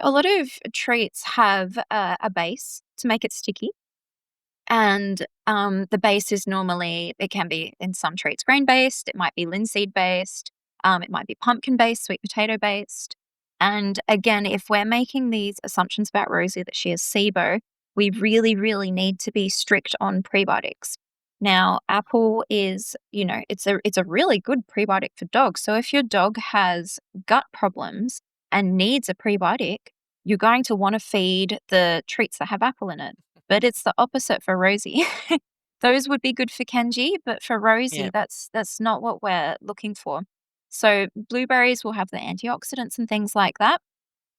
a lot of treats have a base to make it sticky. And the base is normally, it can be in some treats grain-based, it might be linseed-based, it might be pumpkin-based, sweet potato-based. And again, if we're making these assumptions about Rosie that she has SIBO, we really, really need to be strict on prebiotics. Now, apple is, it's a really good prebiotic for dogs. So if your dog has gut problems and needs a prebiotic, you're going to want to feed the treats that have apple in it. But it's the opposite for Rosie. Those would be good for Kenji, but for Rosie, Yeah. that's not what we're looking for. So blueberries will have the antioxidants and things like that,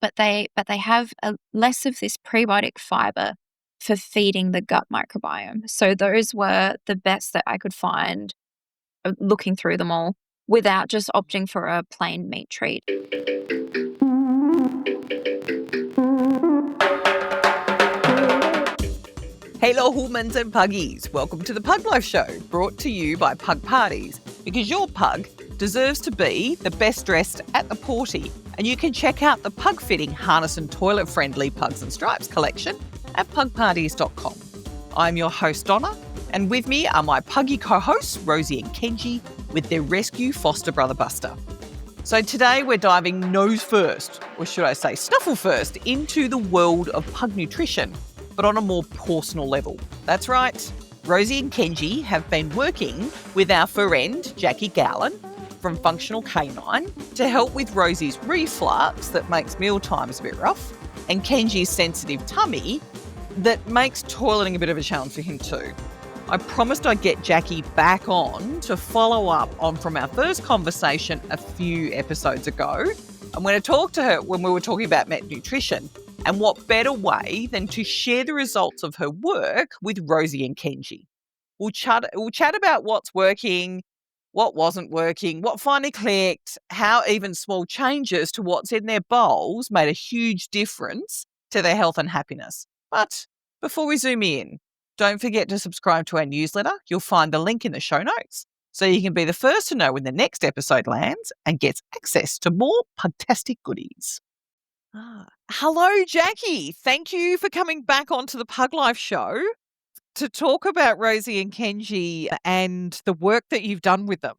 but they have less of this prebiotic fiber for feeding the gut microbiome. So those were the best that I could find looking through them all without just opting for a plain meat treat. Hello, humans and puggies. Welcome to the Pug Life Show, brought to you by Pug Parties, because your pug deserves to be the best dressed at the porty. And you can check out the pug-fitting, harness and toilet-friendly Pugs and Stripes collection at pugparties.com. I'm your host, Donna, and with me are my puggy co-hosts, Rosie and Kenji, with their rescue foster brother, Buster. So today we're diving nose first, or should I say snuffle first, into the world of pug nutrition, but on a more Pawsonal level. That's right, Rosie and Kenji have been working with our friend Jackie Gowland from Functional Canine to help with Rosie's reflux that makes mealtimes a bit rough, and Kenji's sensitive tummy that makes toileting a bit of a challenge for him too. I promised I'd get Jackie back on to follow up on from our first conversation a few episodes ago. I'm going to talk to her when we were talking about met nutrition, and what better way than to share the results of her work with Rosie and Kenji. We'll chat about what's working, what wasn't working, what finally clicked, how even small changes to what's in their bowls made a huge difference to their health and happiness. But before we zoom in, don't forget to subscribe to our newsletter. You'll find the link in the show notes so you can be the first to know when the next episode lands and gets access to more pugtastic goodies. Hello, Jackie. Thank you for coming back onto the Pug Life Show to talk about Rosie and Kenji and the work that you've done with them.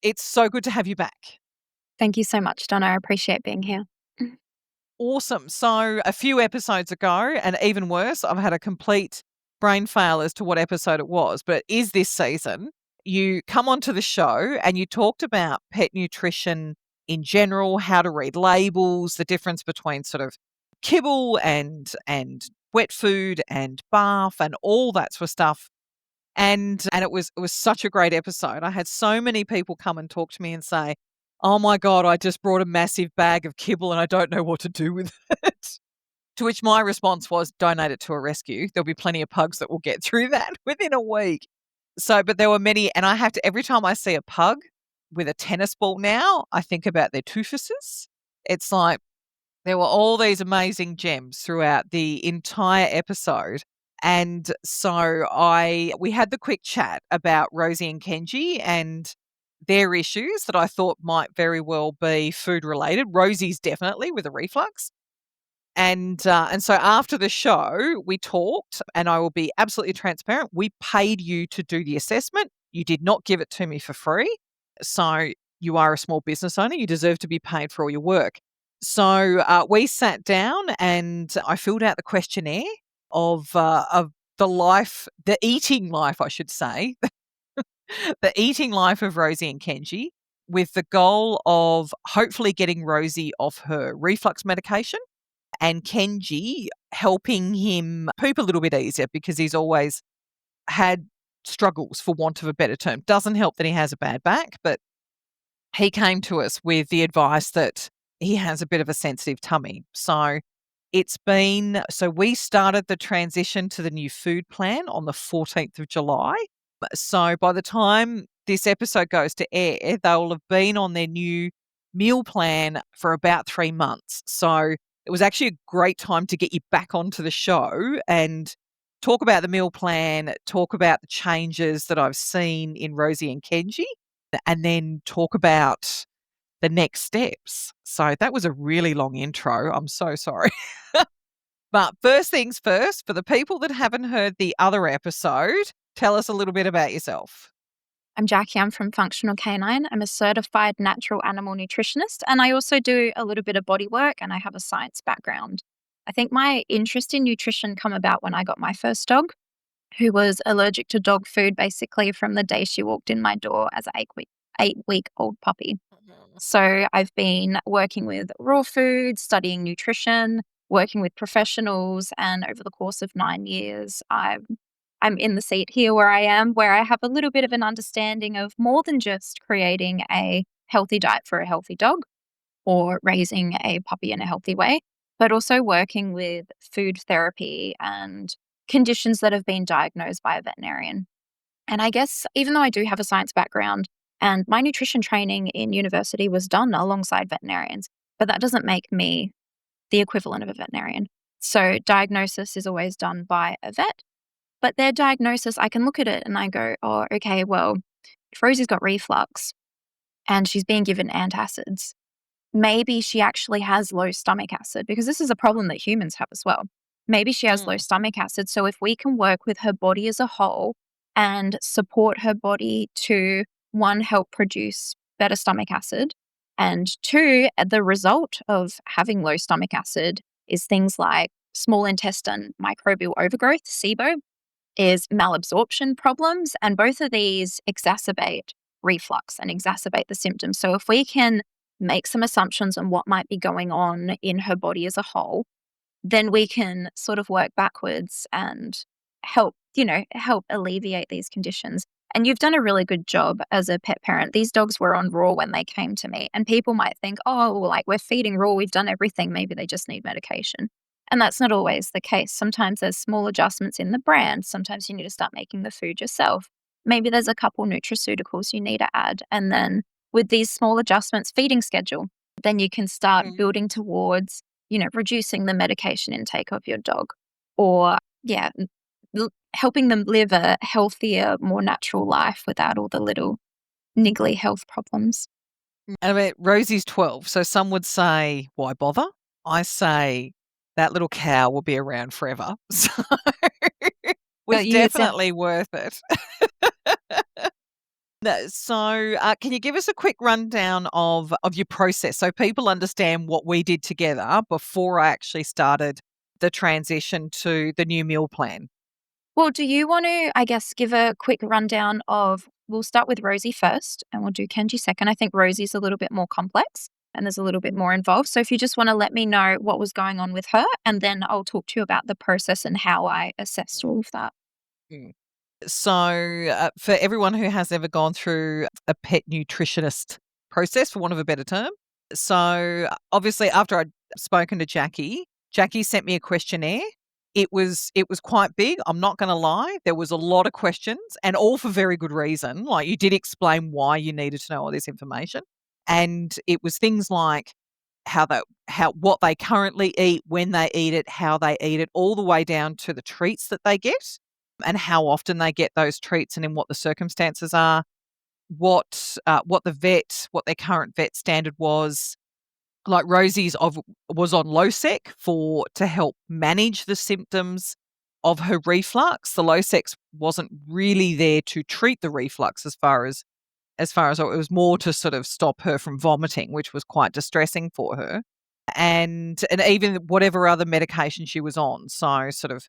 It's so good to have you back. Thank you so much, Donna. I appreciate being here. Awesome. So a few episodes ago, and even worse, I've had a complete brain fail as to what episode it was, but is this season, you come onto the show and you talked about pet nutrition in general, how to read labels, the difference between sort of kibble and wet food and BARF and all that sort of stuff. And it was such a great episode. I had so many people come and talk to me and say, "Oh my God, I just brought a massive bag of kibble and I don't know what to do with it." To which my response was, donate it to a rescue. There'll be plenty of pugs that will get through that within a week. So, but there were many, and I have to, every time I see a pug with a tennis ball now, I think about their toofuses. It's like there were all these amazing gems throughout the entire episode. And so we had the quick chat about Rosie and Kenji and their issues that I thought might very well be food related. Rosie's definitely with a reflux. And so after the show, we talked, and I will be absolutely transparent. We paid you to do the assessment. You did not give it to me for free. So you are a small business owner. You deserve to be paid for all your work. So we sat down and I filled out the questionnaire of the life, the eating life, I should say, the eating life of Rosie and Kenji, with the goal of hopefully getting Rosie off her reflux medication and Kenji helping him poop a little bit easier because he's always had struggles, for want of a better term. Doesn't help that he has a bad back, but he came to us with the advice that he has a bit of a sensitive tummy. So we started the transition to the new food plan on the 14th of July. So by the time this episode goes to air, they will have been on their new meal plan for about 3 months. So it was actually a great time to get you back onto the show and talk about the meal plan, talk about the changes that I've seen in Rosie and Kenji, and then talk about the next steps. So that was a really long intro. I'm so sorry. But first things first, for the people that haven't heard the other episode, tell us a little bit about yourself. I'm Jackie. I'm from Functional Canine. I'm a certified natural animal nutritionist, and I also do a little bit of body work, and I have a science background. I think my interest in nutrition come about when I got my first dog, who was allergic to dog food basically from the day she walked in my door as an 8-week old puppy. So I've been working with raw food, studying nutrition, working with professionals, and over the course of 9 years, I'm in the seat here where I am, where I have a little bit of an understanding of more than just creating a healthy diet for a healthy dog or raising a puppy in a healthy way, but also working with food therapy and conditions that have been diagnosed by a veterinarian. And I guess even though I do have a science background and my nutrition training in university was done alongside veterinarians, but that doesn't make me the equivalent of a veterinarian. So diagnosis is always done by a vet, but their diagnosis, I can look at it and I go, oh, okay, well, if Rosie's got reflux and she's being given antacids, maybe she actually has low stomach acid because this is a problem that humans have as well. Maybe she has low Mm. stomach acid. So if we can work with her body as a whole and support her body to, one, help produce better stomach acid, and two, the result of having low stomach acid is things like small intestine microbial overgrowth, SIBO, is malabsorption problems. And both of these exacerbate reflux and exacerbate the symptoms. So if we can make some assumptions on what might be going on in her body as a whole, then we can sort of work backwards and help alleviate these conditions. And you've done a really good job as a pet parent. These dogs were on raw when they came to me, and people might think, oh, well, like we're feeding raw, we've done everything. Maybe they just need medication. And that's not always the case. Sometimes there's small adjustments in the brand. Sometimes you need to start making the food yourself. Maybe there's a couple nutraceuticals you need to add. And then with these small adjustments, feeding schedule, then you can start Mm. building towards, reducing the medication intake of your dog or, yeah, helping them live a healthier, more natural life without all the little niggly health problems. And I mean, Rosie's 12, so some would say, why bother? I say that little cow will be around forever. So was But you sound definitely worth it. So, can you give us a quick rundown of your process so people understand what we did together before I actually started the transition to the new meal plan? Well, do you want to, I guess, give a quick rundown of, we'll start with Rosie first and we'll do Kenji second. I think Rosie's a little bit more complex and there's a little bit more involved. So if you just want to let me know what was going on with her, and then I'll talk to you about the process and how I assessed all of that. Mm. So, for everyone who has ever gone through a pet nutritionist process, for want of a better term, so obviously after I'd spoken to Jackie, Jackie sent me a questionnaire. It was quite big. I'm not going to lie. There was a lot of questions, and all for very good reason. Like you did explain why you needed to know all this information, and it was things like how what they currently eat, when they eat it, how they eat it, all the way down to the treats that they get and how often they get those treats and in what the circumstances are, what their current vet standard was. Like was on low sec for to help manage the symptoms of her reflux. The low sec wasn't really there to treat the reflux as far as it was more to sort of stop her from vomiting, which was quite distressing for her. And even whatever other medication she was on. So sort of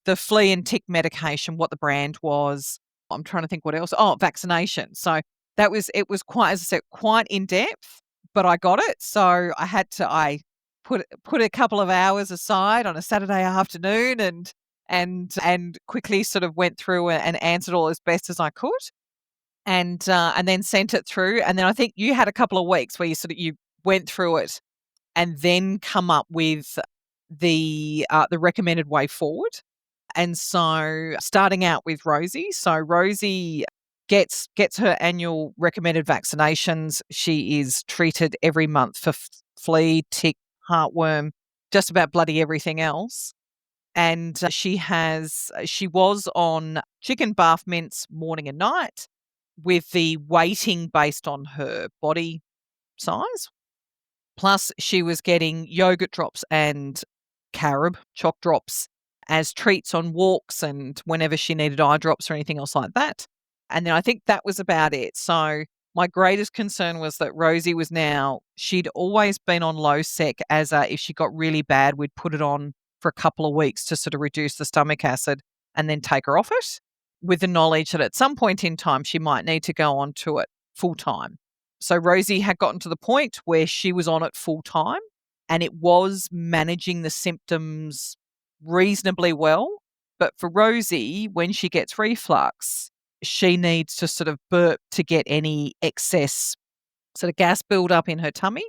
the flea and tick medication, what the brand was. I'm trying to think what else. Oh, vaccination. So it was quite, as I said, quite in depth, but I got it. So I put a couple of hours aside on a Saturday afternoon and quickly sort of went through and answered all as best as I could. And then sent it through. And then I think you had a couple of weeks where you went through it and then come up with the recommended way forward. And so starting out with Rosie, so Rosie gets her annual recommended vaccinations. She is treated every month for flea, tick, heartworm, just about bloody everything else. And she was on chicken BARF mince morning and night with the weighting based on her body size. Plus, she was getting yogurt drops and carob chalk drops as treats on walks and whenever she needed eye drops or anything else like that. And then I think that was about it. So my greatest concern was that Rosie was now, she'd always been on low sec as if she got really bad, we'd put it on for a couple of weeks to sort of reduce the stomach acid and then take her off it, with the knowledge that at some point in time she might need to go on to it full time. So Rosie had gotten to the point where she was on it full time and it was managing the symptoms reasonably well. But for Rosie, when she gets reflux, she needs to sort of burp to get any excess sort of gas build up in her tummy.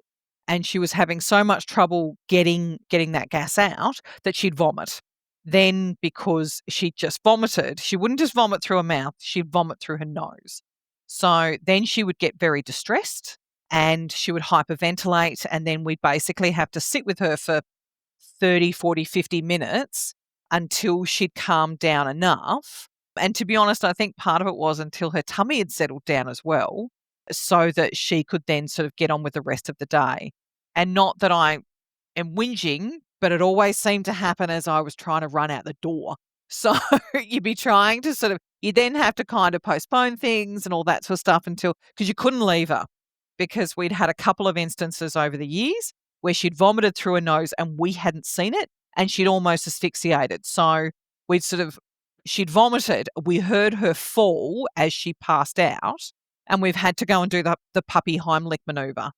And she was having so much trouble getting that gas out that she'd vomit. Then because she just vomited, she wouldn't just vomit through her mouth, she'd vomit through her nose. So then she would get very distressed and she would hyperventilate, and then we'd basically have to sit with her for 30, 40, 50 minutes until she'd calmed down enough. And to be honest, I think part of it was until her tummy had settled down as well, so that she could then sort of get on with the rest of the day. And not that I am whinging, but it always seemed to happen as I was trying to run out the door. So you'd be trying to sort of, you then have to kind of postpone things and all that sort of stuff until, because you couldn't leave her, because we'd had a couple of instances over the years where she'd vomited through her nose and we hadn't seen it and she'd almost asphyxiated. So we'd sort of, she'd vomited, we heard her fall as she passed out, and we've had to go and do the puppy Heimlich maneuver.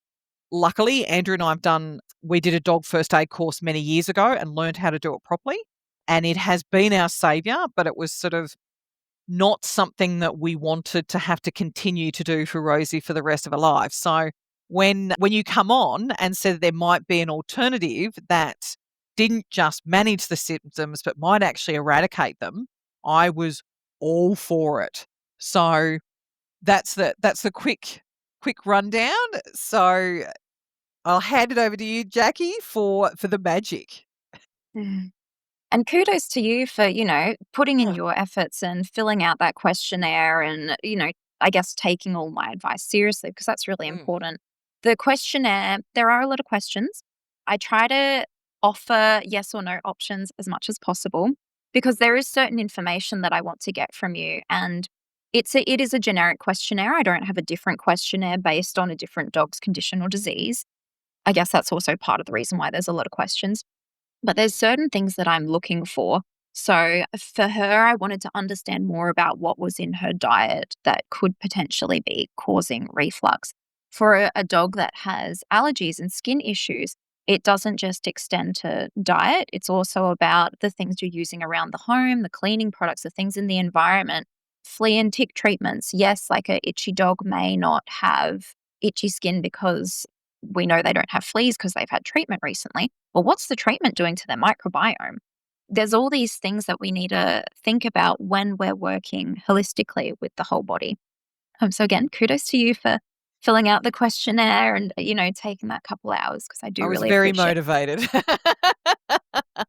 Luckily, Andrew and I we did a dog first aid course many years ago and learned how to do it properly. And it has been our saviour, but it was sort of not something that we wanted to have to continue to do for Rosie for the rest of her life. So when you come on and said there might be an alternative that didn't just manage the symptoms but might actually eradicate them, I was all for it. So that's the quick rundown. So I'll hand it over to you, Jackie, for the magic. Mm. And kudos to you for, putting in Yeah. your efforts and filling out that questionnaire and, I guess taking all my advice seriously, because that's really Mm. important. The questionnaire, there are a lot of questions. I try to offer yes or no options as much as possible because there is certain information that I want to get from you. And it is a generic questionnaire. I don't have a different questionnaire based on a different dog's condition or disease. I guess that's also part of the reason why there's a lot of questions. But there's certain things that I'm looking for. So for her, I wanted to understand more about what was in her diet that could potentially be causing reflux. For a dog that has allergies and skin issues, it doesn't just extend to diet. It's also about the things you're using around the home, the cleaning products, the things in the environment, flea and tick treatments. Yes, like a itchy dog may not have itchy skin because we know they don't have fleas because they've had treatment recently. Well, what's the treatment doing to their microbiome? There's all these things that we need to think about when we're working holistically with the whole body. So again, kudos to you for filling out the questionnaire and, taking that couple hours because I I do was really very appreciate it. motivated.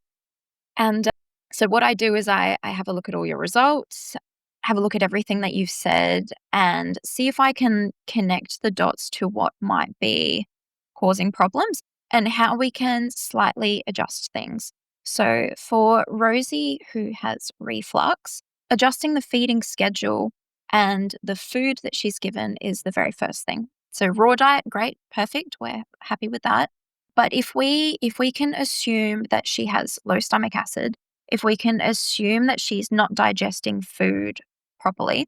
And so what I do is I have a look at all your results, have a look at everything that you've said and see if I can connect the dots to what might be causing problems and how we can slightly adjust things. So for Rosie, who has reflux, adjusting the feeding schedule and the food that she's given is the very first thing. So raw diet, great, perfect. We're happy with that. But if we can assume that she has low stomach acid, if we can assume that she's not digesting food properly,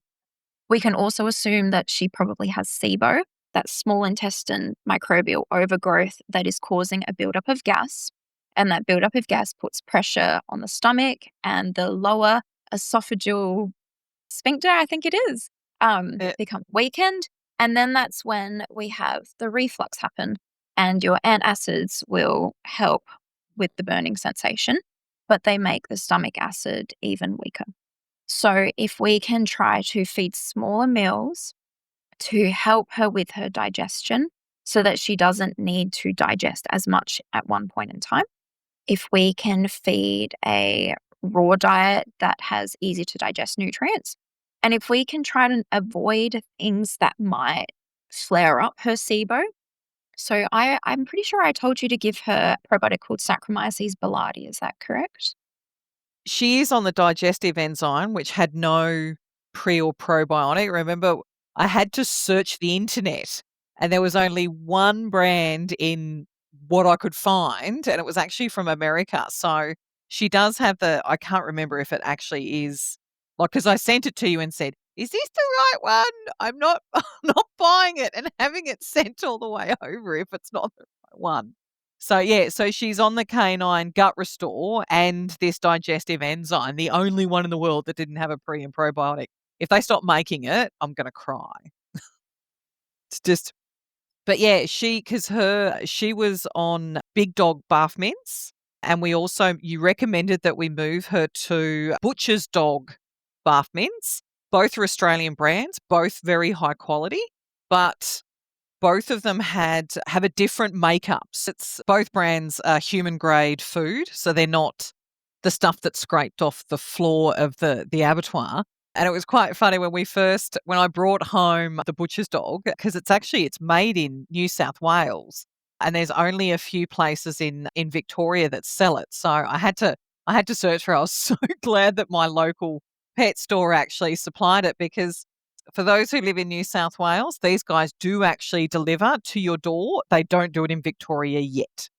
we can also assume that she probably has SIBO, that small intestine microbial overgrowth that is causing a buildup of gas. And that buildup of gas puts pressure on the stomach and the lower esophageal sphincter, I think it is, Eh, become weakened. And then that's when we have the reflux happen. And your antacids will help with the burning sensation, but they make the stomach acid even weaker. So if we can try to feed smaller meals to help her with her digestion so that she doesn't need to digest as much at one point in time, if we can feed a raw diet that has easy to digest nutrients, and if we can try to avoid things that might flare up her SIBO, So I'm pretty sure I told you to give her a probiotic called Saccharomyces boulardii. Is that correct? She is on the digestive enzyme, which had no pre or probiotic. Remember, I had to search the internet and there was only one brand in what I could find, and it was actually from America. So she does have I can't remember if it actually is like, because I sent it to you and said, is this the right one? I'm not, I'm not buying it and having it sent all the way over if it's not the right one. So, yeah, so she's on the canine gut restore and this digestive enzyme, the only one in the world that didn't have a pre and probiotic. If they stop making it, I'm going to cry. It's just, but yeah, she was on Big Dog BARF mince. And you recommended that we move her to Butcher's Dog BARF mince. Both are Australian brands, both very high quality, but both of them have a different makeup. It's both brands are human grade food, so they're not the stuff that's scraped off the floor of the abattoir. And it was quite funny when I brought home the butcher's dog, because it's made in New South Wales, and there's only a few places in Victoria that sell it. So I had to search for it. I was so glad that my local pet store actually supplied it, because for those who live in New South Wales, these guys do actually deliver to your door. They don't do it in Victoria yet,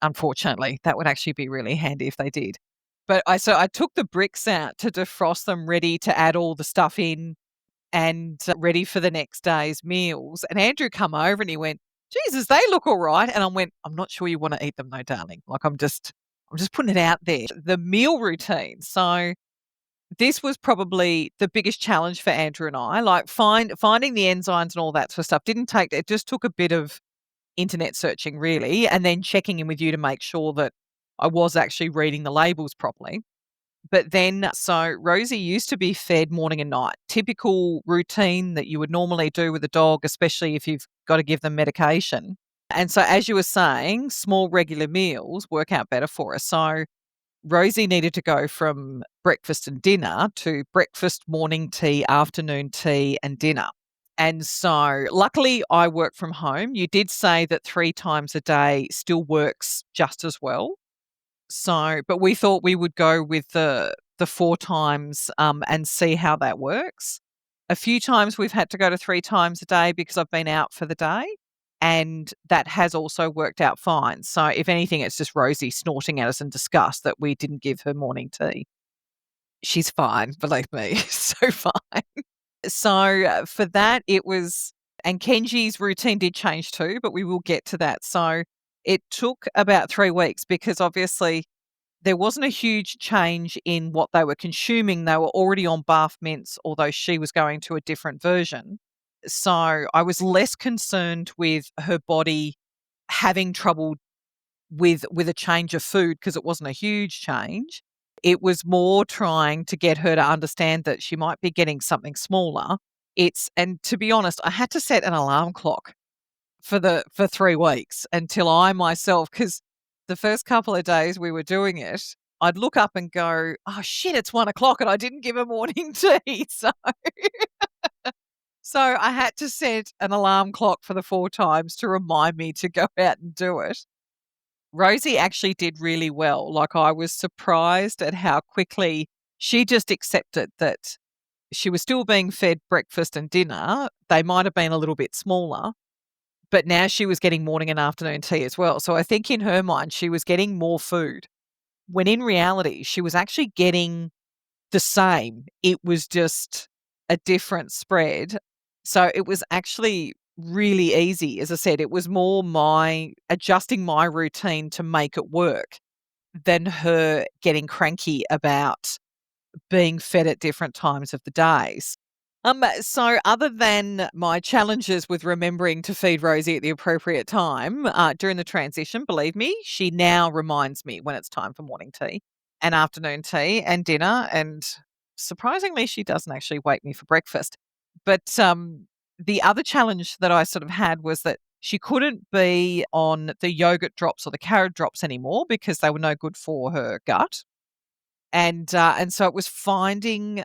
unfortunately. That would actually be really handy if they did. But I took the bricks out to defrost them, ready to add all the stuff in and ready for the next day's meals. And Andrew come over and he went, Jesus, they look all right. And I went, I'm not sure you want to eat them though, darling. Like I'm just putting it out there. The meal routine. So this was probably the biggest challenge for Andrew and I. Like finding the enzymes and all that sort of stuff it just took a bit of internet searching really, and then checking in with you to make sure that I was actually reading the labels properly. But then, so Rosie used to be fed morning and night, typical routine that you would normally do with a dog, especially if you've got to give them medication. And so, as you were saying, small regular meals work out better for us. So Rosie needed to go from breakfast and dinner to breakfast, morning tea, afternoon tea, and dinner. And so, luckily, I work from home. You did say that 3 times a day still works just as well. So, but we thought we would go with the 4 times and see how that works. A few times we've had to go to 3 times a day because I've been out for the day, and that has also worked out fine. So, if anything, it's just Rosie snorting at us in disgust that we didn't give her morning tea. She's fine, believe me, so fine. So, for that, and Kenji's routine did change too, but we will get to that. So, it took about 3 weeks because obviously there wasn't a huge change in what they were consuming. They were already on bath mints, although she was going to a different version. So I was less concerned with her body having trouble with a change of food because it wasn't a huge change. It was more trying to get her to understand that she might be getting something smaller. And to be honest, I had to set an alarm clock for 3 weeks until I myself, because the first couple of days we were doing it, I'd look up and go, oh shit, it's 1 o'clock and I didn't give her morning tea. So I had to set an alarm clock for the 4 times to remind me to go out and do it. Rosie actually did really well. Like I was surprised at how quickly she just accepted that she was still being fed breakfast and dinner. They might have been a little bit smaller, but now she was getting morning and afternoon tea as well. So I think in her mind, she was getting more food, when in reality, she was actually getting the same. It was just a different spread. So it was actually really easy. As I said, it was more my adjusting my routine to make it work than her getting cranky about being fed at different times of the days. So other than my challenges with remembering to feed Rosie at the appropriate time during the transition, believe me, she now reminds me when it's time for morning tea and afternoon tea and dinner. And surprisingly, she doesn't actually wake me for breakfast. But the other challenge that I sort of had was that she couldn't be on the yogurt drops or the carrot drops anymore because they were no good for her gut. And so it was finding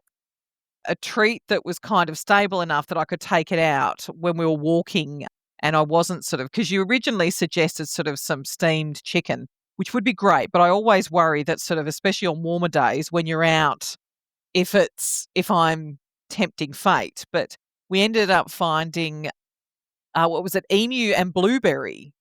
a treat that was kind of stable enough that I could take it out when we were walking and I wasn't sort of, because you originally suggested sort of some steamed chicken, which would be great, but I always worry that sort of, especially on warmer days when you're out, if I'm tempting fate. But we ended up finding, what was it, emu and blueberry,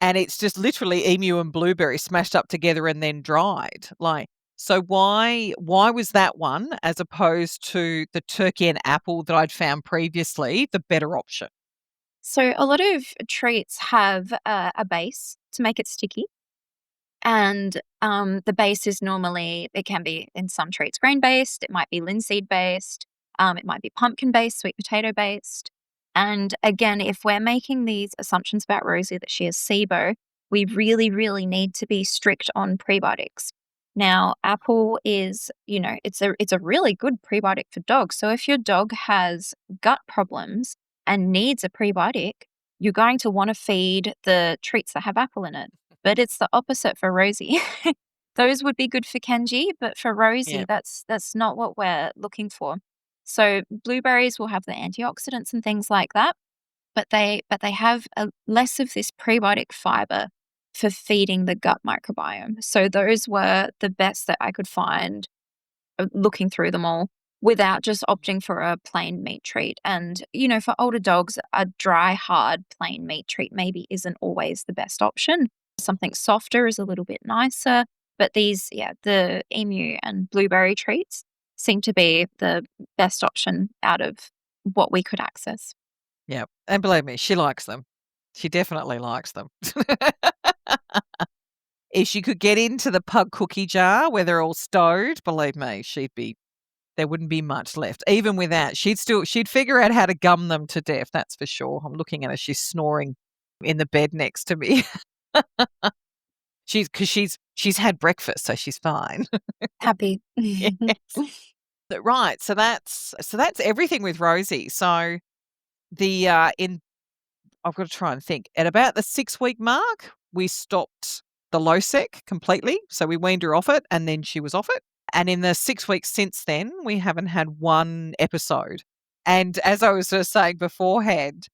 and it's just literally emu and blueberry smashed up together and then dried. Like, so why was that one as opposed to the turkey and apple that I'd found previously the better option? So a lot of treats have a base to make it sticky. And the base is normally, it can be in some treats grain based, it might be linseed based, it might be pumpkin based, sweet potato based. And again, if we're making these assumptions about Rosie that she has SIBO, we really, really need to be strict on prebiotics. Now, apple is, it's a really good prebiotic for dogs. So if your dog has gut problems and needs a prebiotic, you're going to want to feed the treats that have apple in it. But it's the opposite for Rosie. Those would be good for Kenji, but for Rosie, Yeah. that's not what we're looking for. So blueberries will have the antioxidants and things like that, but they have less of this prebiotic fiber for feeding the gut microbiome. So those were the best that I could find looking through them all without just opting for a plain meat treat. And, for older dogs, a dry, hard, plain meat treat maybe isn't always the best option. Something softer is a little bit nicer. But the emu and blueberry treats seem to be the best option out of what we could access. Yeah, and believe me, she likes them. She definitely likes them. If she could get into the pug cookie jar where they're all stowed, believe me, there wouldn't be much left. Even with that, she'd figure out how to gum them to death, that's for sure. I'm looking at her, she's snoring in the bed next to me. She's had breakfast, so she's fine. Happy. Yes. Right, so that's everything with Rosie. So the, in I've got to try and think. At about the 6-week mark, we stopped the Losec completely. So we weaned her off it and then she was off it. And in the 6 weeks since then, we haven't had one episode. And as I was sort of saying beforehand,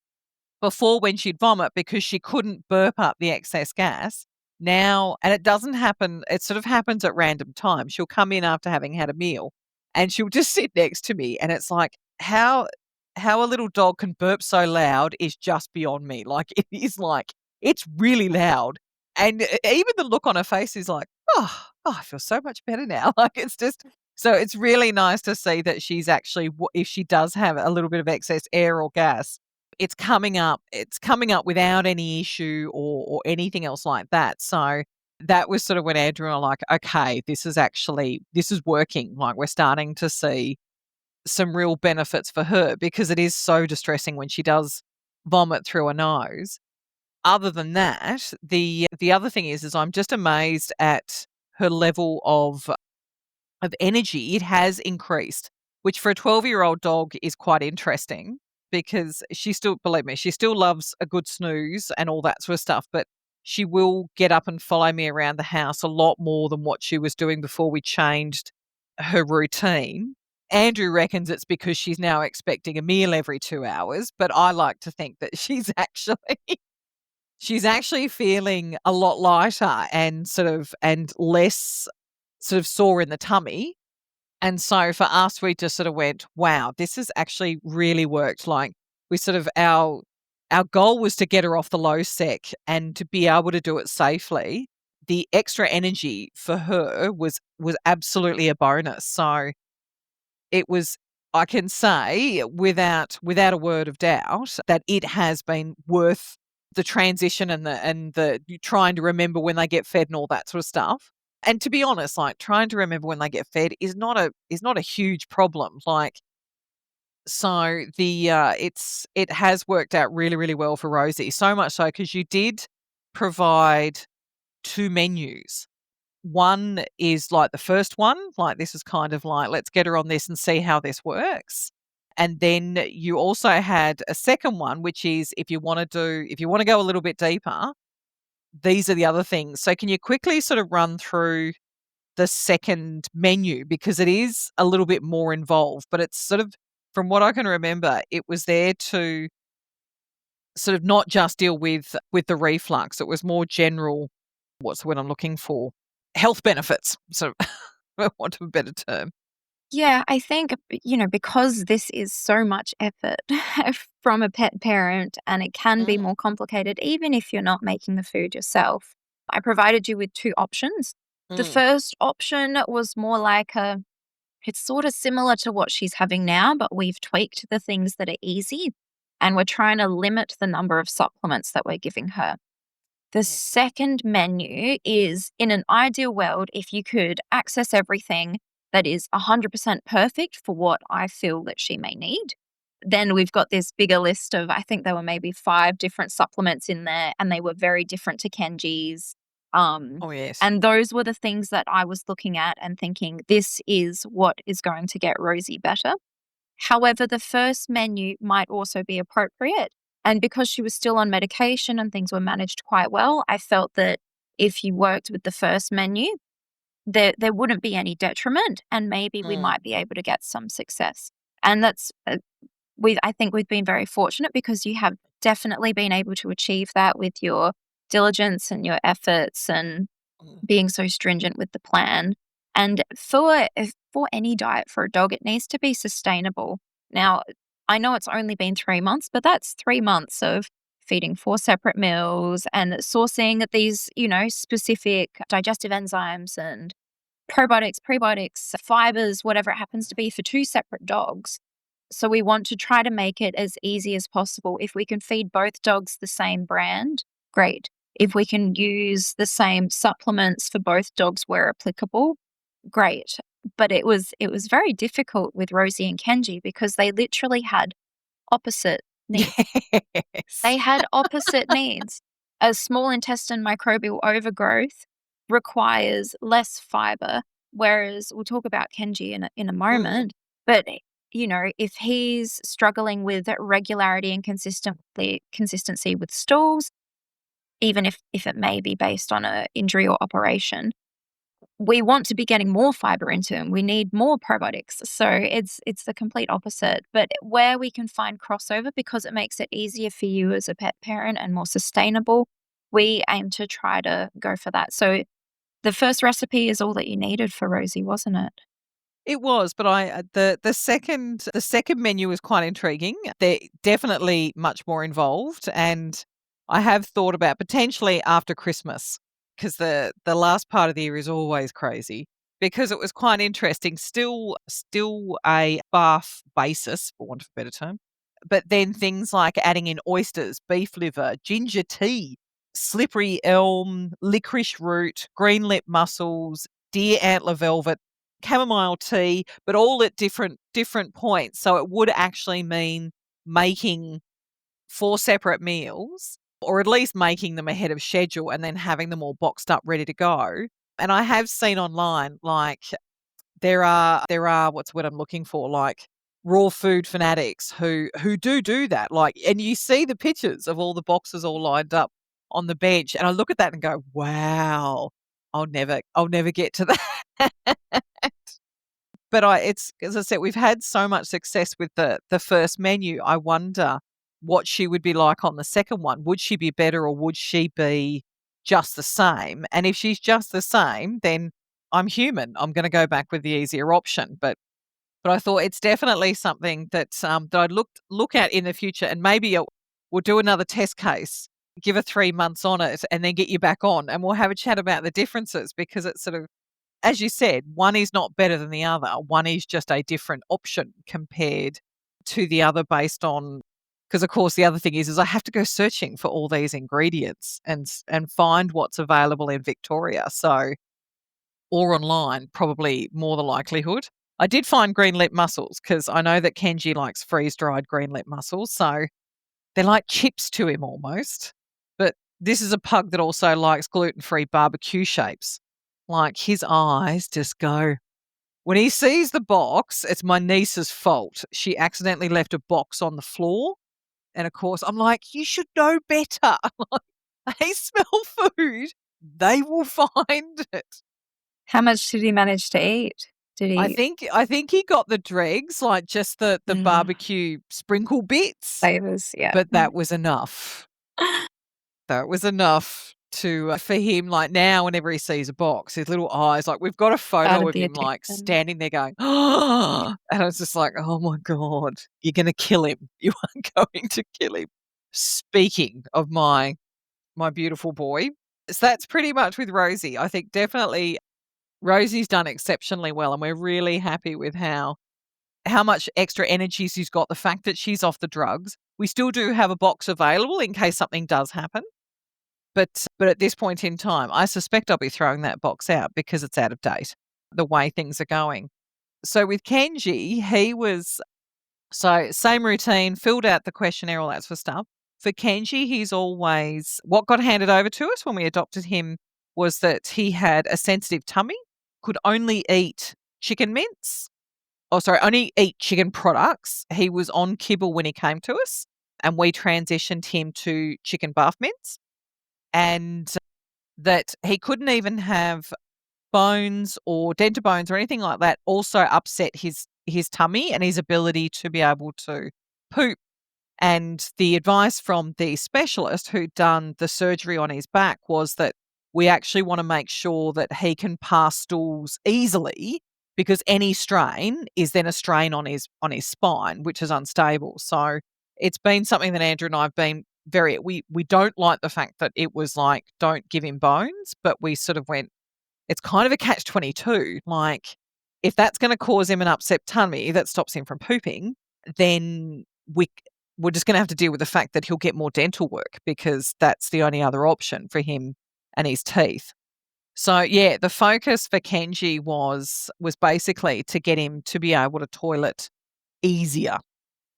before when she'd vomit because she couldn't burp up the excess gas. Now, and it doesn't happen, it sort of happens at random times. She'll come in after having had a meal and she'll just sit next to me. And it's like, how a little dog can burp so loud is just beyond me. Like, it is like, it's really loud. And even the look on her face is like, oh, I feel so much better now. Like, it's just, so it's really nice to see that she's actually, if she does have a little bit of excess air or gas, it's coming up without any issue or anything else like that. So that was sort of when Andrew and I were like, okay, this is working. Like, we're starting to see some real benefits for her because it is so distressing when she does vomit through her nose. Other than that, the other thing is I'm just amazed at her level of energy. It has increased, which for a 12-year-old dog is quite interesting because she still, believe me, she still loves a good snooze and all that sort of stuff, but she will get up and follow me around the house a lot more than what she was doing before we changed her routine. Andrew reckons it's because she's now expecting a meal every 2 hours, but I like to think that she's actually feeling a lot lighter and less sort of sore in the tummy. And so for us, we just sort of went, wow, this has actually really worked. Like, we sort of, our goal was to get her off the low sec and to be able to do it safely. The extra energy for her was absolutely a bonus. So it was, I can say without a word of doubt that it has been worth the transition and the you trying to remember when they get fed and all that sort of stuff. And to be honest, like, trying to remember when they get fed is not a huge problem. Like, so it has worked out really, really well for Rosie. So much so because you did provide 2 menus. One is like the first one, like, this is kind of like, let's get her on this and see how this works. And then you also had a second one, which is if you want to go a little bit deeper, these are the other things. So can you quickly sort of run through the second menu because it is a little bit more involved, but it's sort of, from what I can remember, it was there to sort of not just deal with the reflux. It was more general, what's the word I'm looking for? Health benefits. So for want of a better term. Yeah, I think, because this is so much effort from a pet parent and it can be Mm, more complicated, even if you're not making the food yourself, I provided you with two options. The mm, first option was more like it's sort of similar to what she's having now, but we've tweaked the things that are easy and we're trying to limit the number of supplements that we're giving her. The mm, second menu is, in an ideal world, if you could access everything that is 100% perfect for what I feel that she may need, then we've got this bigger list of, I think there were maybe 5 different supplements in there, and they were very different to Kenji's. Um, oh, yes. and those were the things that I was looking at and thinking, this is what is going to get Rosie better. However, the first menu might also be appropriate. And because she was still on medication and things were managed quite well, I felt that if you worked with the first menu, there wouldn't be any detriment, and maybe we Mm, might be able to get some success. And that's I think we've been very fortunate because you have definitely been able to achieve that with your diligence and your efforts and mm. being so stringent with the plan. And for any diet for a dog, it needs to be sustainable. Now, I know it's only been 3 months, but that's 3 months of feeding 4 separate meals and sourcing these, specific digestive enzymes and probiotics, prebiotics, fibers, whatever it happens to be for 2 separate dogs. So we want to try to make it as easy as possible. If we can feed both dogs the same brand, great. If we can use the same supplements for both dogs where applicable, great. But it was very difficult with Rosie and Kenji because they literally had opposite needs. Yes. They had opposite needs. A small intestine microbial overgrowth requires less fiber, whereas we'll talk about Kenji in a Mm, moment. But if he's struggling with regularity and consistency with stools, even if it may be based on a injury or operation, we want to be getting more fiber into them. We need more probiotics. So it's the complete opposite. But where we can find crossover because it makes it easier for you as a pet parent and more sustainable, we aim to try to go for that. So the first recipe is all that you needed for Rosie, wasn't it? it was, but I the second menu was quite intriguing. They're definitely much more involved, and I have thought about potentially after Christmas because the last part of the year is always crazy because it was quite interesting. Still a BARF basis, for want of a better term, but then things like adding in oysters, beef liver, ginger tea, slippery elm, licorice root, green lip mussels, deer antler velvet, chamomile tea, but all at different points. So it would actually mean making 4 separate meals, or at least making them ahead of schedule and then having them all boxed up ready to go. And I have seen online, like there are what's what I'm looking for, like raw food fanatics who do that. Like, and you see the pictures of all the boxes all lined up on the bench, and I look at that and go, wow, I'll never get to that. But it's as I said, we've had so much success with the first menu. I wonder what she would be like on the second one. Would she be better or would she be just the same? And if she's just the same, then I'm human. I'm going to go back with the easier option. But I thought it's definitely something that I'd look at in the future, and maybe we'll do another test case, give her 3 months on it, and then get you back on, and we'll have a chat about the differences because it's sort of, as you said, one is not better than the other. One is just a different option compared to the other based on, because of course the other thing is I have to go searching for all these ingredients and find what's available in Victoria. So, or online, probably more the likelihood. I did find green lip mussels because I know that Kenji likes freeze dried green lip mussels. So they're like chips to him almost. But this is a pug that also likes gluten-free barbecue shapes. Like his eyes just go. When he sees the box, it's my niece's fault. She accidentally left a box on the floor. And of course, I'm like, you should know better. They smell food. They will find it. How much did he manage to eat? Did I he? think he got the dregs, like just the barbecue sprinkle bits, Flavors, yeah. but that was enough. That was enough to for him, like, now whenever he sees a box, his little eyes, like, we've got a photo Started of the him, like, addiction. standing there going, "Oh," and I was just like, "Oh my god, you're gonna kill him. You are going to kill him." Speaking of my beautiful boy, so that's pretty much with Rosie. I think definitely Rosie's done exceptionally well, and we're really happy with how much extra energy she's got, the fact that she's off the drugs. We still do have a box available in case something does happen. But at this point in time, I suspect I'll be throwing that box out because it's out of date, the way things are going. So with Kenji, he was same routine, filled out the questionnaire, all that sort of stuff. For Kenji, he's always what got handed over to us when we adopted him was that he had a sensitive tummy, could only eat chicken mince. Oh, sorry, only eat chicken products. He was on kibble when he came to us, and we transitioned him to chicken BARF mince. And that he couldn't even have bones or dental bones or anything like that also upset his tummy and his ability to be able to poop. And the advice from the specialist who'd done the surgery on his back was that we actually want to make sure that he can pass stools easily because any strain is then a strain on his spine, which is unstable. So it's been something that Andrew and I have been we don't like the fact that it was like, don't give him bones, but we sort of went, it's kind of a catch-22. Like, if that's going to cause him an upset tummy that stops him from pooping, then we're just going to have to deal with the fact that he'll get more dental work because that's the only other option for him and his teeth. So yeah, the focus for Kenji was basically to get him to be able to toilet easier.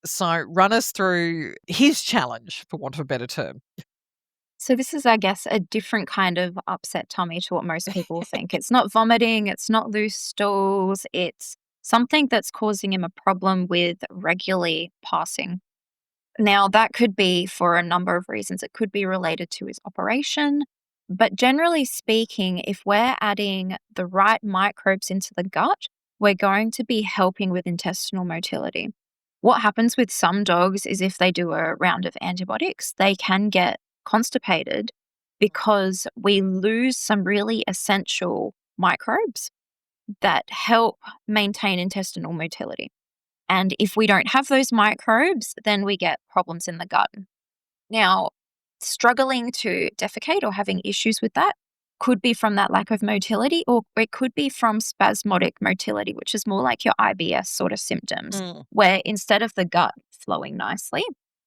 So run us through his challenge, for want of a better term. So this is, I guess, a different kind of upset tummy to what most people think. It's not vomiting, it's not loose stools, it's something that's causing him a problem with regularly passing. Now, that could be for a number of reasons. It could be related to his operation, but generally speaking, if we're adding the right microbes into the gut, we're going to be helping with intestinal motility. What happens with some dogs is if they do a round of antibiotics, they can get constipated because we lose some really essential microbes that help maintain intestinal motility. And if we don't have those microbes, then we get problems in the gut. Now, struggling to defecate or having issues with that could be from that lack of motility, or it could be from spasmodic motility, which is more like your IBS sort of symptoms, Mm, where instead of the gut flowing nicely,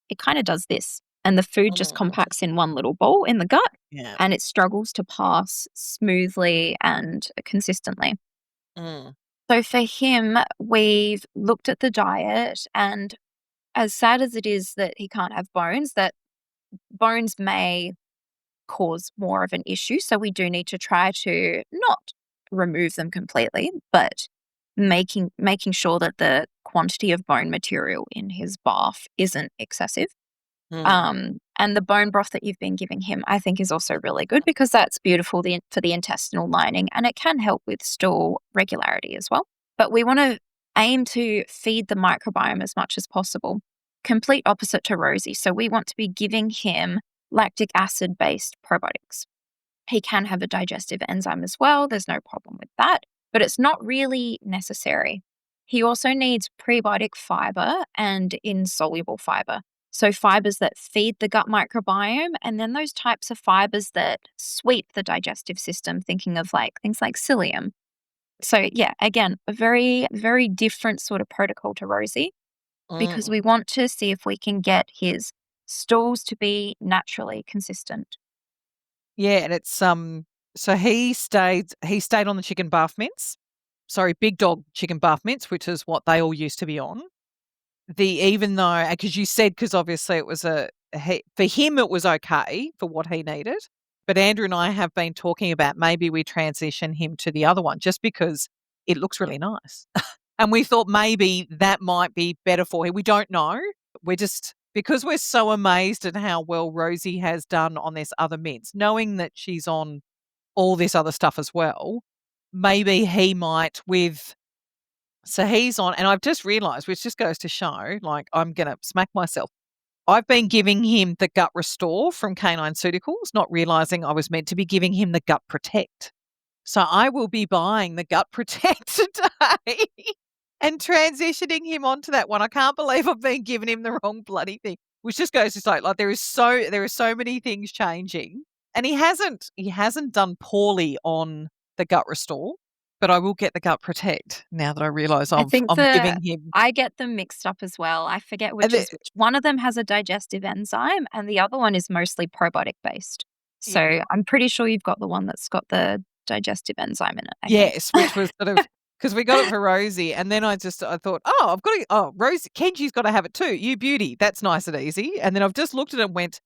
it kind of does this. And the food just mm, compacts in one little bowl in the gut yeah. and it struggles to pass smoothly and consistently. Mm, So for him, we've looked at the diet, and as sad as it is that he can't have bones, that bones may cause more of an issue. So we do need to try to not remove them completely, but making sure that the quantity of bone material in his bath isn't excessive. mm, And the bone broth that you've been giving him, I think, is also really good because that's beautiful for the intestinal lining and it can help with stool regularity as well. But we want to aim to feed the microbiome as much as possible. Complete opposite to Rosie. So we want to be giving him lactic acid based probiotics. He can have a digestive enzyme as well. There's no problem with that, but it's not really necessary. He also needs prebiotic fiber and insoluble fiber. So, fibers that feed the gut microbiome, and then those types of fibers that sweep the digestive system, thinking of like things like psyllium. So, yeah, again, a very, very different sort of protocol to Rosie because mm. we want to see if we can get his stools to be naturally consistent. Yeah, and it's so he stayed on the chicken bath mince. Sorry, big dog chicken bath mince, which is what they all used to be on. Even though, because you said, because obviously it was for him it was okay for what he needed, but Andrew and I have been talking about maybe we transition him to the other one just because it looks really nice. And we thought maybe that might be better for him. We don't know. We're just, because we're so amazed at how well Rosie has done on this other mints, knowing that she's on all this other stuff as well, maybe he might, with So he's on, and I've just realised, which just goes to show, like, I'm going to smack myself. I've been giving him the Gut Restore from Canine Ceuticals, not realising I was meant to be giving him the Gut Protect. So I will be buying the Gut Protect today and transitioning him onto that one. I can't believe I've been giving him the wrong bloody thing, which just goes to say, like, there are so many things changing, and he hasn't done poorly on the Gut Restore, but I will get the Gut Protect now that I realise I think I'm giving him. I get them mixed up as well. I forget And which is which. One of them has a digestive enzyme and the other one is mostly probiotic based. yeah, So I'm pretty sure you've got the one that's got the digestive enzyme in it, I think. yes, which was sort of because we got it for Rosie, and then I thought, oh, I've got to, oh, Rosie, Kenji's got to have it too. You beauty, that's nice and easy. And then I've just looked at it and went,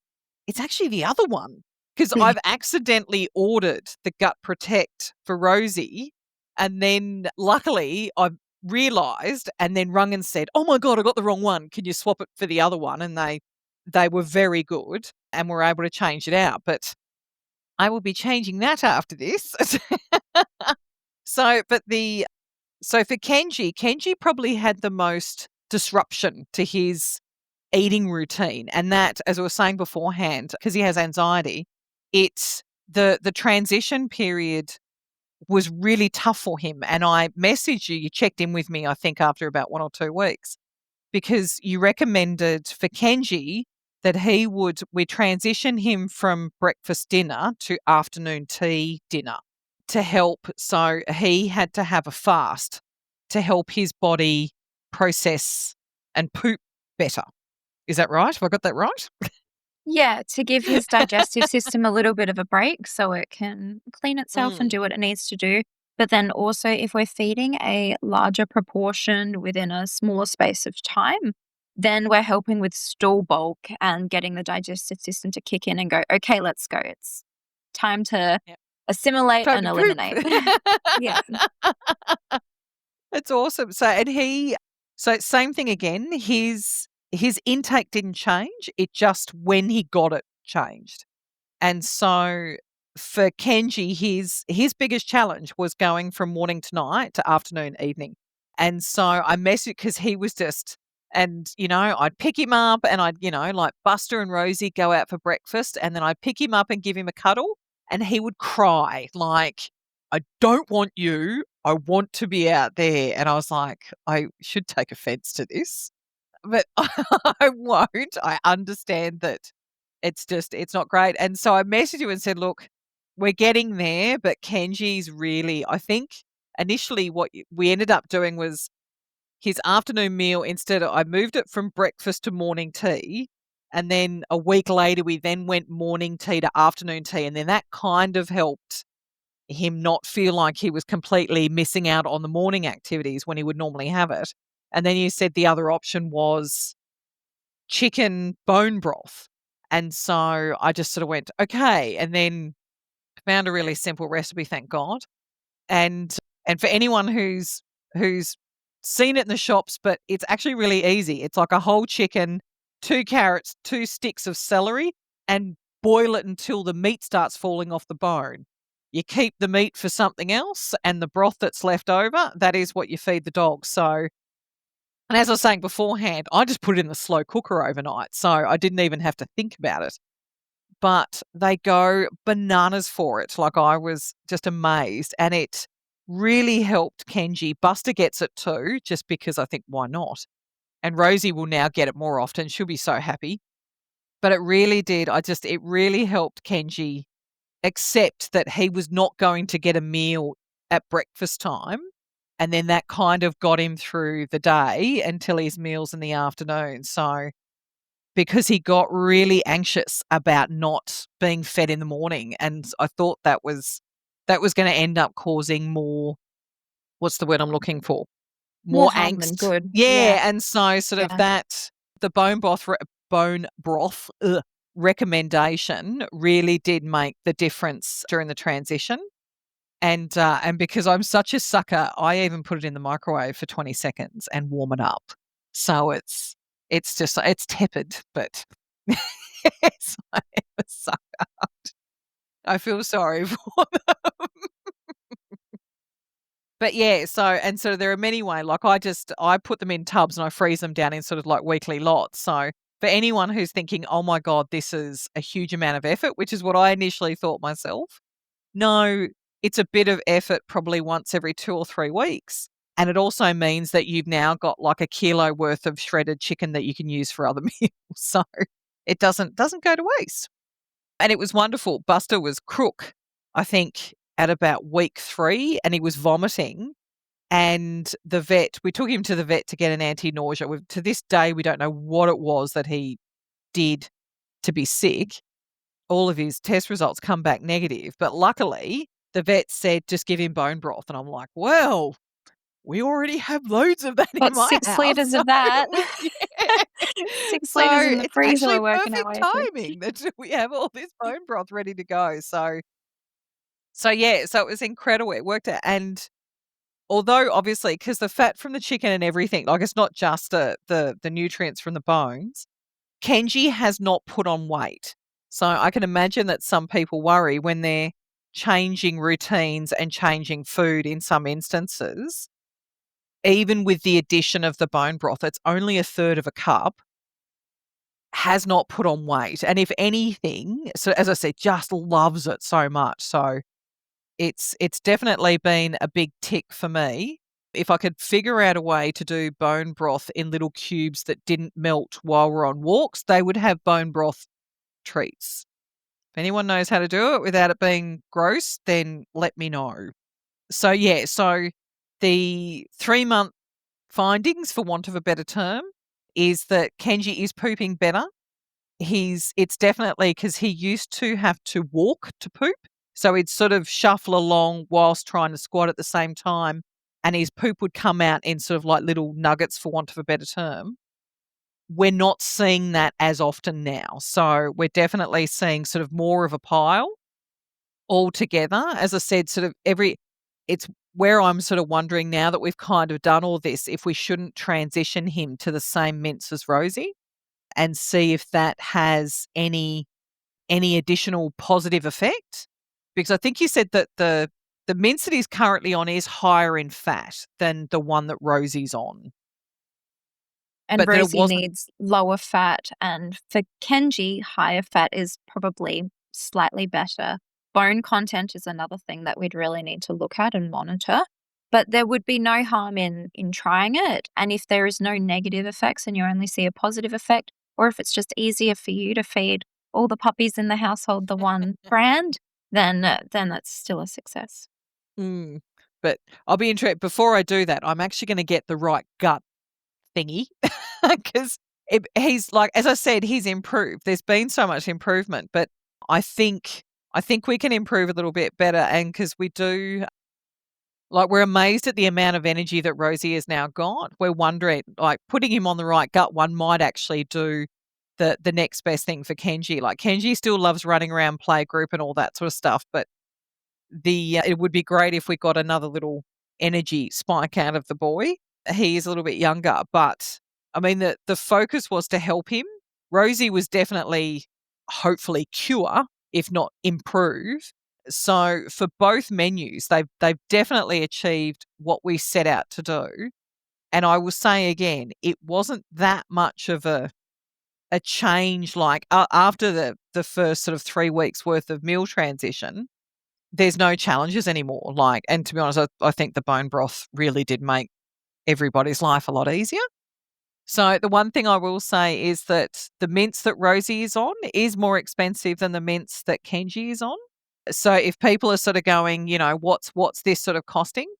it's actually the other one, because I've accidentally ordered the Gut Protect for Rosie, and then luckily I realised and then rung and said, oh my God, I got the wrong one. Can you swap it for the other one? And they were very good and were able to change it out. But I will be changing that after this. So, so for Kenji probably had the most disruption to his eating routine. And that, as I was saying beforehand, because he has anxiety, it's the transition period was really tough for him. And I messaged you, you checked in with me, I think, after about 1 or 2 weeks, because you recommended for Kenji that we transition him from breakfast dinner to afternoon tea dinner to help. So he had to have a fast to help his body process and poop better. Is that right? Have I got that right? Yeah, to give his digestive system a little bit of a break so it can clean itself and Mm. do what it needs to do. But then also, if we're feeding a larger proportion within a smaller space of time, then we're helping with stool bulk and getting the digestive system to kick in and go, okay, let's go. It's time to Yep. assimilate Time and to poop. eliminate. Yeah. That's awesome. So same thing again. His intake didn't change. It just when he got it changed. And so for Kenji, his biggest challenge was going from morning to night to afternoon, evening. And so I messaged because he was just, and I'd pick him up and I'd, like Buster and Rosie go out for breakfast, and then I'd pick him up and give him a cuddle, and he would cry like, I don't want you. I want to be out there. And I was like, I should take offense to this, but I won't. I understand that it's not great. And so I messaged you and said, look, we're getting there, but Kenji's really, I think initially what we ended up doing was his afternoon meal, I moved it from breakfast to morning tea. And then a week later, we then went morning tea to afternoon tea. And then that kind of helped him not feel like he was completely missing out on the morning activities when he would normally have it. And then you said the other option was chicken bone broth. And so I just sort of went, okay. And then found a really simple recipe, thank God. And for anyone who's seen it in the shops, but it's actually really easy. It's like a whole chicken, 2 carrots, 2 sticks of celery, and boil it until the meat starts falling off the bone. You keep the meat for something else, and the broth that's left over, that is what you feed the dog. So, and as I was saying beforehand, I just put it in the slow cooker overnight, so I didn't even have to think about it. But they go bananas for it. Like, I was just amazed, and it really helped Kenji. Buster gets it too, just because I think, why not? And Rosie will now get it more often. She'll be so happy. But it really did. It really helped Kenji accept that he was not going to get a meal at breakfast time. And then that kind of got him through the day until his meals in the afternoon. So, because he got really anxious about not being fed in the morning. And I thought that was going to end up causing more, what's the word I'm looking for? More More harm than angst. good. Yeah. Yeah. And so sort of Yeah. the bone broth recommendation really did make the difference during the transition. And because I'm such a sucker, I even put it in the microwave for 20 seconds and warm it up. So it's tepid, but yes, I am a sucker. I feel sorry for them. But yeah, so there are many ways. Like I put them in tubs and I freeze them down in sort of like weekly lots. So for anyone who's thinking, oh my God, this is a huge amount of effort, which is what I initially thought myself. No, it's a bit of effort probably once every 2 or 3 weeks. And it also means that you've now got like a kilo worth of shredded chicken that you can use for other meals. So it doesn't go to waste. And it was wonderful. Buster was crook, I think, at about week 3, and he was vomiting. And we took him to the vet to get an anti-nausea. To this day, we don't know what it was that he did to be sick. All of his test results come back negative. But luckily, the vet said, just give him bone broth. And I'm like, well, we already have loads of that in Got my 6 house. liters So, of that. yeah. 6 So liters in the it's freezer actually we're working our perfect way through. timing that we have all this bone broth ready to go. So yeah, so it was incredible. It worked out. And although obviously, because the fat from the chicken and everything, like it's not just the nutrients from the bones, Kenji has not put on weight. So I can imagine that some people worry when they're changing routines and changing food in some instances, even with the addition of the bone broth, it's only a third of a cup, has not put on weight. And if anything, so as I said, just loves it so much. So it's definitely been a big tick for me. If I could figure out a way to do bone broth in little cubes that didn't melt while we're on walks, they would have bone broth treats. If anyone knows how to do it without it being gross, then let me know. So yeah, so the 3-month findings, for want of a better term, is that Kenji is pooping better. It's definitely because he used to have to walk to poop. So he'd sort of shuffle along whilst trying to squat at the same time, and his poop would come out in sort of like little nuggets, for want of a better term. We're not seeing that as often now. So we're definitely seeing sort of more of a pile altogether. As I said, it's where I'm sort of wondering now that we've kind of done all this, if we shouldn't transition him to the same mince as Rosie and see if that has any additional positive effect. Because I think you said that the mince that he's currently on is higher in fat than the one that Rosie's on. And But that it Rosie wasn't. needs lower fat, and for Kenji, higher fat is probably slightly better. Bone content is another thing that we'd really need to look at and monitor, but there would be no harm in trying it. And if there is no negative effects and you only see a positive effect, or if it's just easier for you to feed all the puppies in the household the one brand, then that's still a success. Mm. But I'll be interested. Before I do that, I'm actually going to get the right gut thingy because he's like, as I said, he's improved. There's been so much improvement, but I think we can improve a little bit better. And because we do, like, we're amazed at the amount of energy that Rosie has now got. We're wondering, like, putting him on the right gut one might actually do the next best thing for Kenji. Like, Kenji still loves running around play group and all that sort of stuff, but it would be great if we got another little energy spike out of the boy. He is a little bit younger, but I mean the focus was to help him. Rosie was definitely hopefully cure, if not improve. So for both menus, they've definitely achieved what we set out to do. And I will say again, it wasn't that much of a change. Like after the first sort of 3 weeks worth of meal transition, there's no challenges anymore. Like, and to be honest, I think the bone broth really did make everybody's life a lot easier. So the one thing I will say is that the mince that Rosie is on is more expensive than the mince that Kenji is on. So if people are sort of going, what's this sort of costing?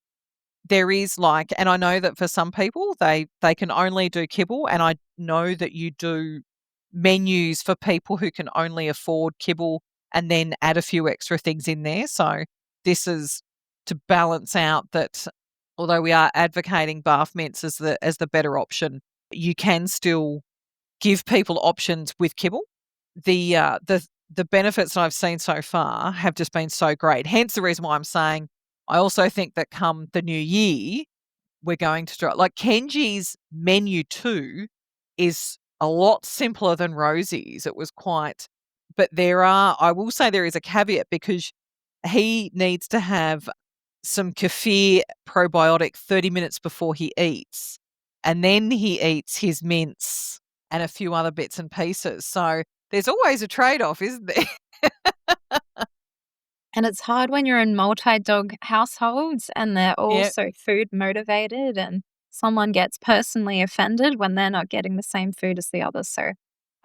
There is like, and I know that for some people they can only do kibble, and I know that you do menus for people who can only afford kibble and then add a few extra things in there. So this is to balance out that although we are advocating BARF mince as the better option, you can still give people options with kibble. The benefits that I've seen so far have just been so great. Hence the reason why I'm saying I also think that come the new year, we're going to try. Like Kenji's menu too is a lot simpler than Rosie's. It was quite, but I will say there is a caveat because he needs to have some kefir probiotic 30 minutes before he eats. And then he eats his mince and a few other bits and pieces. So there's always a trade-off, isn't there? And it's hard when you're in multi-dog households and they're all Yeah. so food motivated and someone gets personally offended when they're not getting the same food as the others. So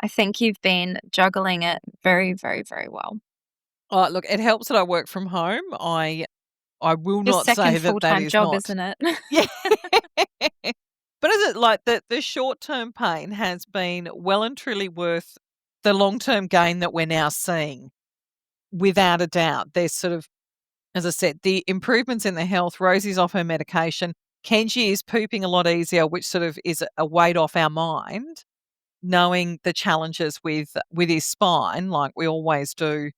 I think you've been juggling it very, very, very well. Oh, look, it helps that I work from home. I will Your not say second that that full-time is job, not. isn't it? Yeah. But is it like the short-term pain has been well and truly worth the long-term gain that we're now seeing? Without a doubt. There's sort of, as I said, the improvements in the health. Rosie's off her medication. Kenji is pooping a lot easier, which sort of is a weight off our mind, knowing the challenges with his spine, like we always do.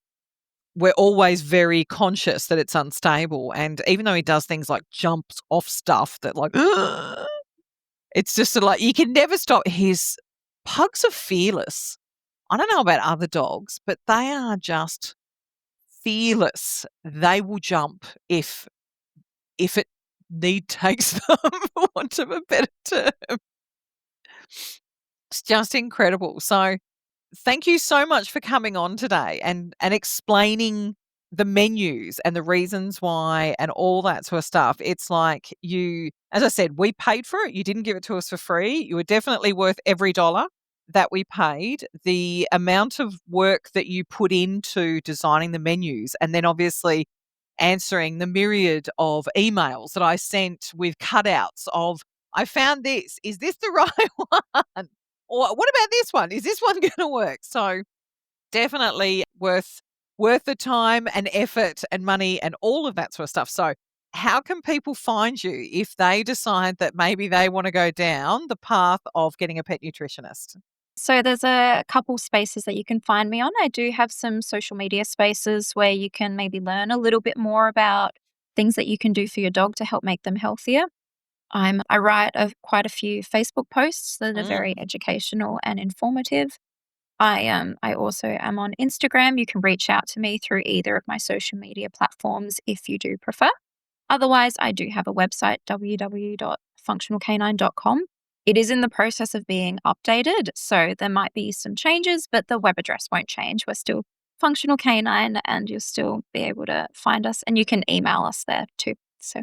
We're always very conscious that it's unstable. And even though he does things like jumps off stuff that like, it's just sort of like you can never stop. His pugs are fearless. I don't know about other dogs, but they are just fearless. They will jump if it need takes them, for want of a better term. It's just incredible. So thank you so much for coming on today and explaining the menus and the reasons why and all that sort of stuff. It's like you, as I said, we paid for it. You didn't give it to us for free. You were definitely worth every dollar that we paid. The amount of work that you put into designing the menus and then obviously answering the myriad of emails that I sent with cutouts of, I found this. Is this the right one? Or what about this one? Is this one going to work? So definitely worth the time and effort and money and all of that sort of stuff. So how can people find you if they decide that maybe they want to go down the path of getting a pet nutritionist? So there's a couple spaces that you can find me on. I do have some social media spaces where you can maybe learn a little bit more about things that you can do for your dog to help make them healthier. I write quite a few Facebook posts that are very Mm. educational and informative. I also am on Instagram. You can reach out to me through either of my social media platforms if you do prefer. Otherwise, I do have a website, www.functionalcanine.com. It is in the process of being updated, so there might be some changes, but the web address won't change. We're still Functional Canine, and you'll still be able to find us, and you can email us there too. So,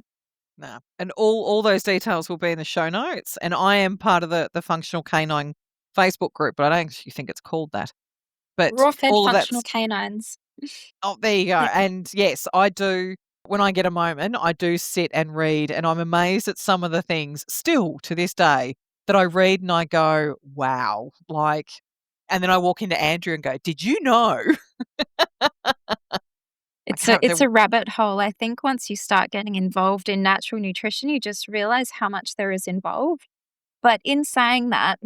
No. And all those details will be in the show notes. And I am part of the Functional Canine Facebook group, but I don't actually think it's called that. But raw fed all of functional that's canines. oh, there you go. Yeah. And yes, I do when I get a moment, I do sit and read, and I'm amazed at some of the things still to this day that I read and I go, wow. Like, and then I walk into Andrew and go, did you know? Like It's a how it's a rabbit hole. I think once you start getting involved in natural nutrition, you just realize how much there is involved. But in saying that,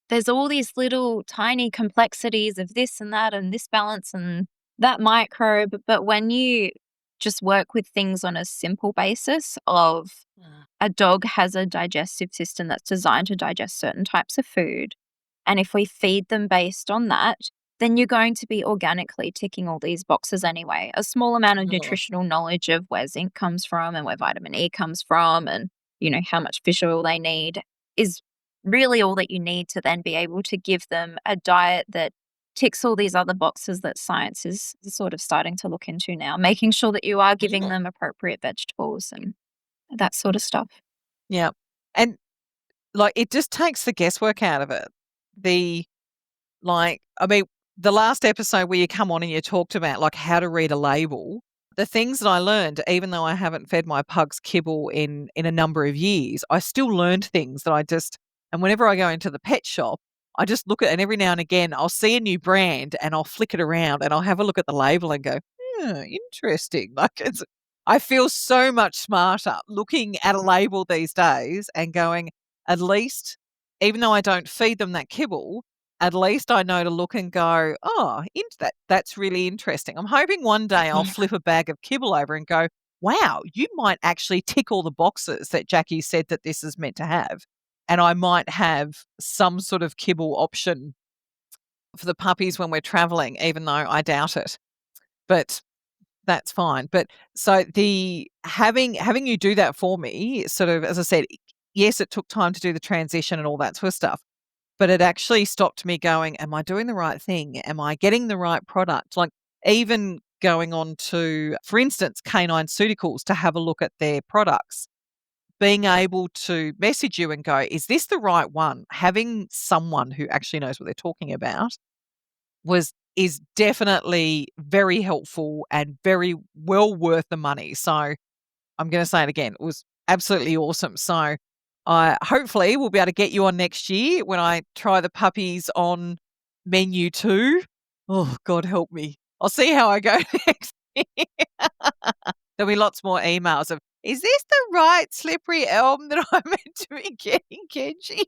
there's all these little tiny complexities of this and this balance and that microbe. But when you just work with things on a simple basis of Mm. a dog has a digestive system that's designed to digest certain types of food. And if we feed them based on that, then you're going to be organically ticking all these boxes anyway. A small amount of Oh, nutritional knowledge of where zinc comes from and where vitamin E comes from and, how much fish oil they need is really all that you need to then be able to give them a diet that ticks all these other boxes that science is sort of starting to look into now, making sure that you are giving yeah. them appropriate vegetables and that sort of stuff. Yeah. And like it just takes the guesswork out of it. The Like, I mean, the last episode where you come on and you talked about like how to read a label, the things that I learned, even though I haven't fed my pugs kibble in a number of years, I still learned things that I just and whenever I go into the pet shop, I just look at and every now and again I'll see a new brand and I'll flick it around and I'll have a look at the label and go, yeah, interesting. Like I feel so much smarter looking at a label these days and going, at least, even though I don't feed them that kibble, at least I know to look and go, oh, into that. That's really interesting. I'm hoping one day I'll Yeah. flip a bag of kibble over and go, wow, you might actually tick all the boxes that Jackie said that this is meant to have. And I might have some sort of kibble option for the puppies when we're traveling, even though I doubt it. But That's fine. But so the having you do that for me, sort of, as I said, yes, it took time to do the transition and all that sort of stuff, but it actually stopped me going, am I doing the right thing? Am I getting the right product? Like even going on to, for instance, Canine Ceuticals to have a look at their products, being able to message you and go, is this the right one? Having someone who actually knows what they're talking about is definitely very helpful and very well worth the money. So I'm going to say it again. It was absolutely awesome. So I hopefully we'll be able to get you on next year when I try the puppies on menu 2. Oh, God help me. I'll see how I go next year. There'll be lots more emails of, is this the right slippery elm that I'm meant to be getting, Kenji?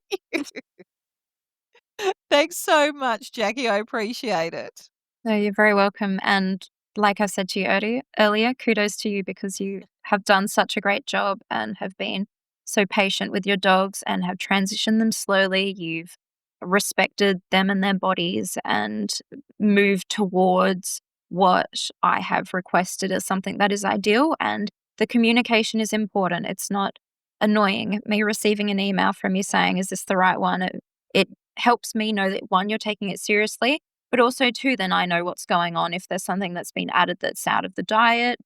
Thanks so much, Jackie. I appreciate it. No, you're very welcome. And like I said to you earlier, kudos to you because you have done such a great job and have been so patient with your dogs and have transitioned them slowly. You've respected them and their bodies and moved towards what I have requested as something that is ideal. And the communication is important. It's not annoying. Me receiving an email from you saying, is this the right one? It helps me know that one, you're taking it seriously, but also two, then I know what's going on if there's something that's been added that's out of the diet.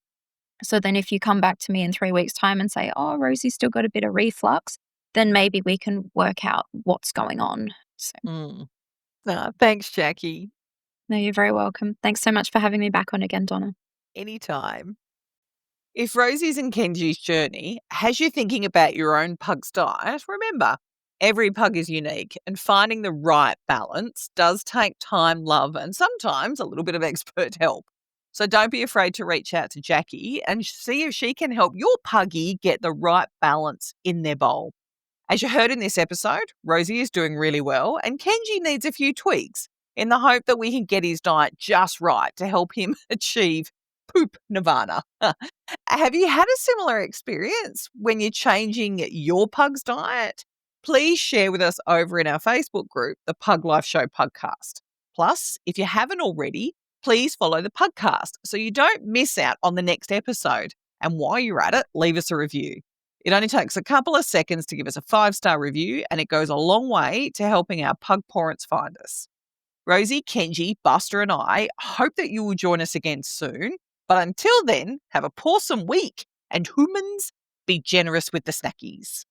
So then if you come back to me in 3 weeks' time and say, oh, Rosie's still got a bit of reflux, then maybe we can work out what's going on. So, Thanks, Jackie. no, you're very welcome. Thanks so much for having me back on again, Donna. Anytime. If Rosie's and Kenji's journey has you thinking about your own pug's diet, remember, every pug is unique and finding the right balance does take time, love, and sometimes a little bit of expert help. So don't be afraid to reach out to Jackie and see if she can help your puggy get the right balance in their bowl. As you heard in this episode, Rosie is doing really well and Kenji needs a few tweaks in the hope that we can get his diet just right to help him achieve poop nirvana. Have you had a similar experience when you're changing your pug's diet? Please share with us over in our Facebook group, the Pug Life Show podcast. Plus, if you haven't already, please follow the podcast so you don't miss out on the next episode. And while you're at it, leave us a review. It only takes a couple of seconds to give us a 5-star review, and it goes a long way to helping our pug parents find us. Rosie, Kenji, Buster, and I hope that you will join us again soon. But until then, have a pawsome week, and humans, be generous with the snackies.